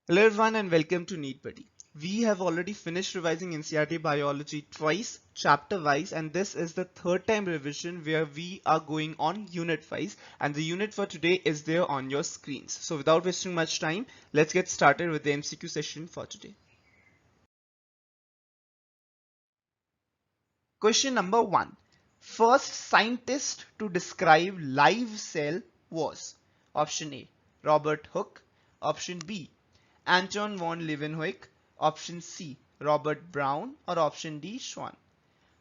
Hello everyone and welcome to NEET Buddy. We have already finished revising NCERT biology twice, chapter wise, and this is the third time revision where we are going on unit wise, and the unit for today is there on your screens. So without wasting much time, let's get started with the MCQ session for today. Question number 1. First scientist to describe live cell was option A. Robert Hooke, option B. Anton von Leeuwenhoek, option C. Robert Brown, or option D. Schwann.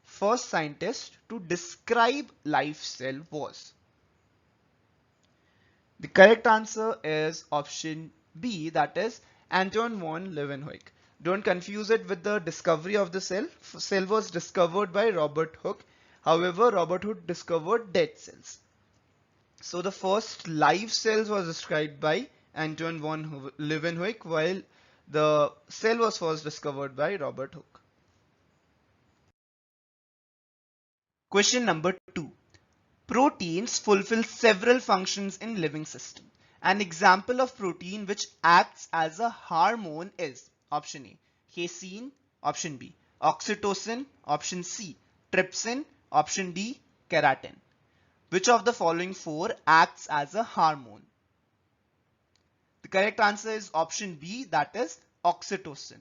First scientist to describe live cell was. The correct answer is option B, that is Anton von Leeuwenhoek. Don't confuse it with the discovery of the cell. Cell was discovered by Robert Hooke. However, Robert Hooke discovered dead cells. So the first live cells was described by Anton von Leeuwenhoek, while the cell was first discovered by Robert Hooke. Question number 2. Proteins fulfill several functions in living system. An example of protein which acts as a hormone is option A. Casein, option B. Oxytocin, option C. Trypsin, option D. Keratin. Which of the following four acts as a hormone? The correct answer is option B, that is oxytocin.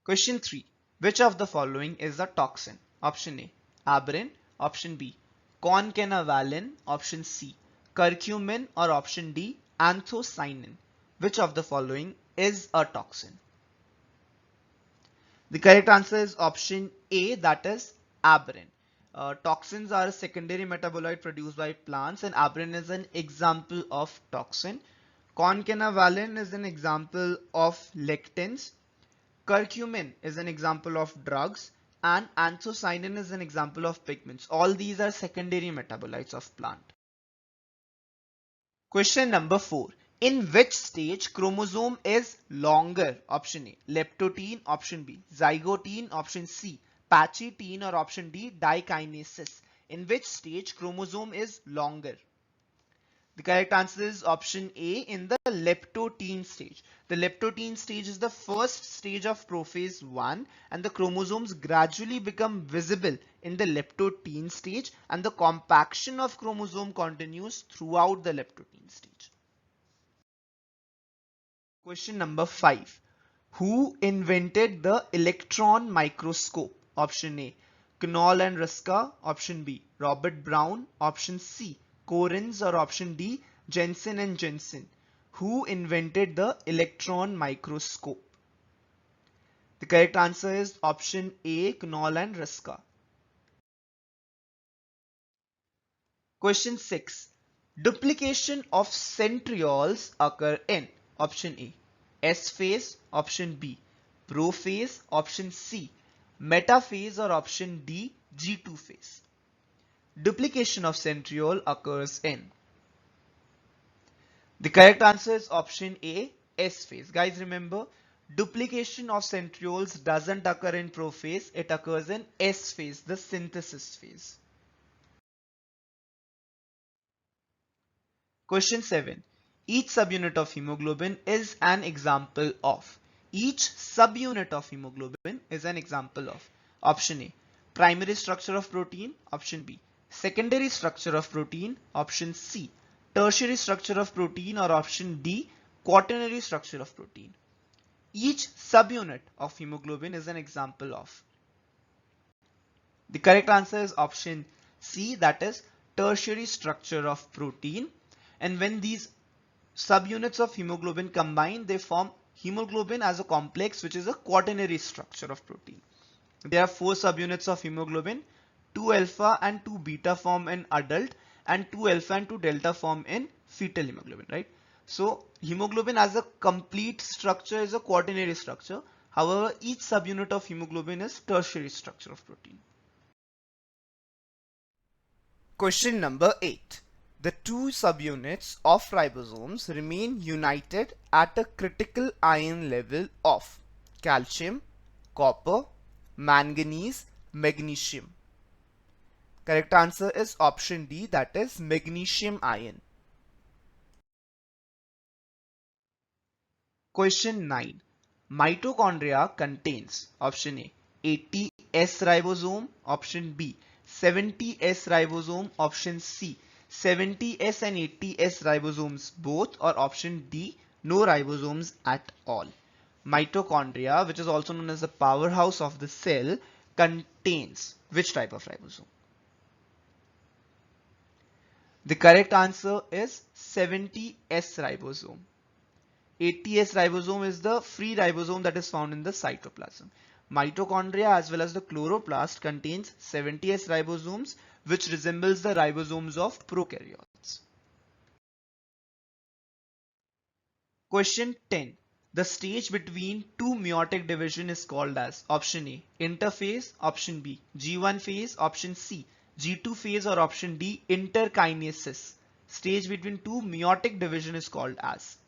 Question 3. Which of the following is a toxin? Option A. Aberrin, option B. Concanavaline, option C. Curcumin, or option D. Anthocyanin. Which of the following is a toxin? The correct answer is option A, that is aberrin. Toxins are a secondary metabolite produced by plants, and aberrin is an example of toxin. Concanavaline is an example of lectins. Curcumin is an example of drugs, and anthocyanin is an example of pigments. All these are secondary metabolites of plant. Question number 4. In which stage chromosome is longer? Option A. Leptotin. Option B. Zygote. Option C. Pachytene, or option D. Dikinesis. In which stage chromosome is longer? The correct answer is option A, in the leptotin stage. The leptotin stage is the first stage of prophase 1, and the chromosomes gradually become visible in the leptotin stage, and the compaction of chromosome continues throughout the leptotin stage. Question number 5. Who invented the electron microscope? Option A. Knoll and Ruska. Option B. Robert Brown. Option C. Correns, or option D. Jensen and Jensen. Who invented the electron microscope? The correct answer is option A. Knoll and Ruska. Question 6. Duplication of centrioles occur in option A. S phase, option B. Prophase, option C. Metaphase, or option D. G2 phase. Duplication of centriole occurs in. The correct answer is option A, S phase. Guys, remember, duplication of centrioles doesn't occur in prophase, it occurs in S phase, the synthesis phase. Question 7. Each subunit of hemoglobin is an example of. Each subunit of hemoglobin is an example of. Option A. Primary structure of protein. Option B. Secondary structure of protein. Option C. Tertiary structure of protein, or option D. Quaternary structure of protein. Each subunit of hemoglobin is an example of. The correct answer is option C, that is tertiary structure of protein. And when these subunits of hemoglobin combine, they form hemoglobin as a complex, which is a quaternary structure of protein. There are 4 subunits of hemoglobin. 2 alpha and 2 beta form in adult, and 2 alpha and 2 delta form in fetal hemoglobin, right? So hemoglobin as a complete structure is a quaternary structure. However, each subunit of hemoglobin is tertiary structure of protein. Question number 8. The two subunits of ribosomes remain united at a critical ion level of calcium, copper, manganese, magnesium. Correct answer is option D, that is magnesium ion. Question 9. Mitochondria contains option A 80S ribosome, option B 70S ribosome, option C 70S and 80S ribosomes both, or option D no ribosomes at all. Mitochondria, which is also known as the powerhouse of the cell, contains which type of ribosome? The correct answer is 70S ribosome. 80S ribosome is the free ribosome that is found in the cytoplasm. Mitochondria as well as the chloroplast contains 70S ribosomes, which resembles the ribosomes of prokaryotes. Question 10. The stage between two meiotic division is called as option A interphase, option B G1 phase, option C G2 phase, or option D interkinesis. Stage between two meiotic division is called as.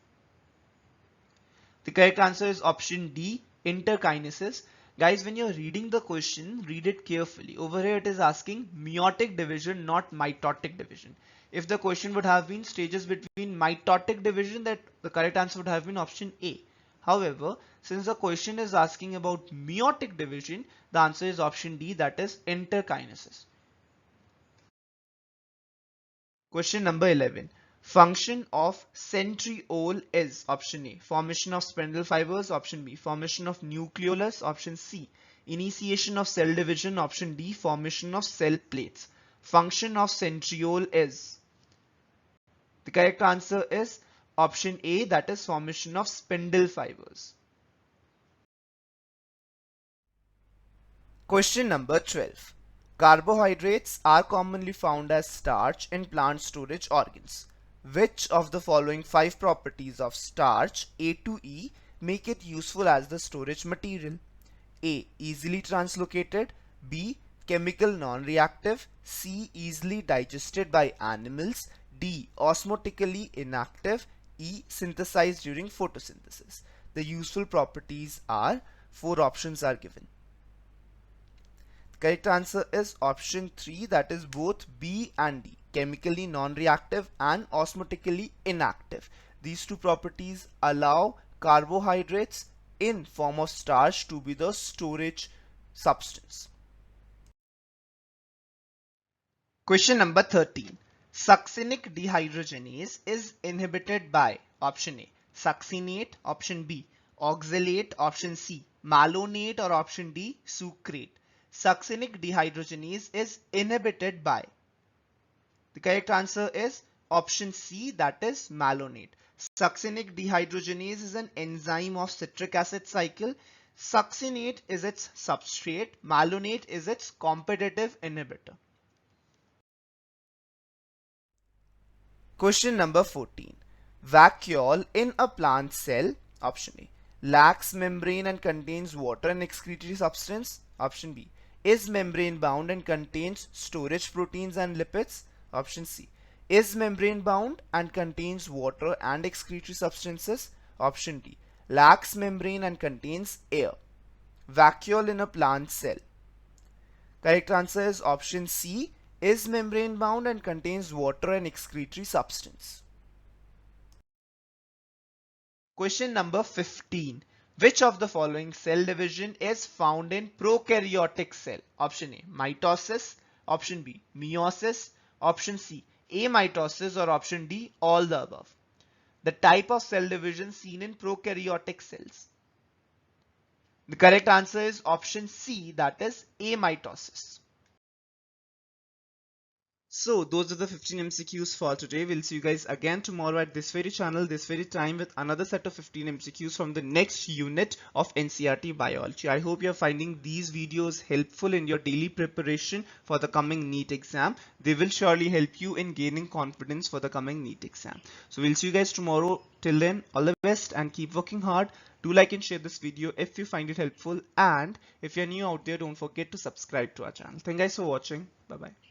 The correct answer is option D interkinesis. Guys, when you're reading the question, read it carefully. Over here it is asking meiotic division, not mitotic division. If the question would have been stages between mitotic division, that the correct answer would have been option A. However, since the question is asking about meiotic division, the answer is option D, that is interkinesis. Question number 11. Function of centriole is option A formation of spindle fibers, option B formation of nucleolus, option C initiation of cell division, option D formation of cell plates. Function of centriole is, the correct answer is option A, that is formation of spindle fibers. Question number 12. Carbohydrates are commonly found as starch in plant storage organs. Which of the following 5 properties of starch A to E make it useful as the storage material? A. Easily translocated, B. Chemical non-reactive, C. Easily digested by animals, D. Osmotically inactive, E. Synthesized during photosynthesis. The useful properties are, 4 options are given. Correct answer is option 3, that is both B and D, chemically non-reactive and osmotically inactive. These two properties allow carbohydrates in form of starch to be the storage substance. Question number 13. Succinic dehydrogenase is inhibited by option A succinate, option B oxalate, option C malonate, or option D sucrate. Succinic dehydrogenase is inhibited by, the correct answer is option C, that is malonate. Succinic dehydrogenase is an enzyme of citric acid cycle. Succinate is its substrate, malonate is its competitive inhibitor. Question number 14. Vacuole in a plant cell, option A lacks membrane and contains water and excretory substance, option B is membrane bound and contains storage proteins and lipids, option C is membrane bound and contains water and excretory substances, option D lacks membrane and contains air. Vacuole in a plant cell. Correct answer is option C is membrane bound and contains water and excretory substance. Question number 15. Which of the following cell division is found in prokaryotic cell? Option A mitosis, option B meiosis, option C amitosis, or option D all the above. The type of cell division seen in prokaryotic cells. The correct answer is option C, that is amitosis. So those are the 15 MCQs for today. We'll see you guys again tomorrow at this very channel, this very time, with another set of 15 MCQs from the next unit of NCERT Biology. I hope you're finding these videos helpful in your daily preparation for the coming NEET exam. They will surely help you in gaining confidence for the coming NEET exam. So we'll see you guys tomorrow. Till then, all the best and keep working hard. Do like and share this video if you find it helpful. And if you're new out there, don't forget to subscribe to our channel. Thank you guys for watching. Bye bye.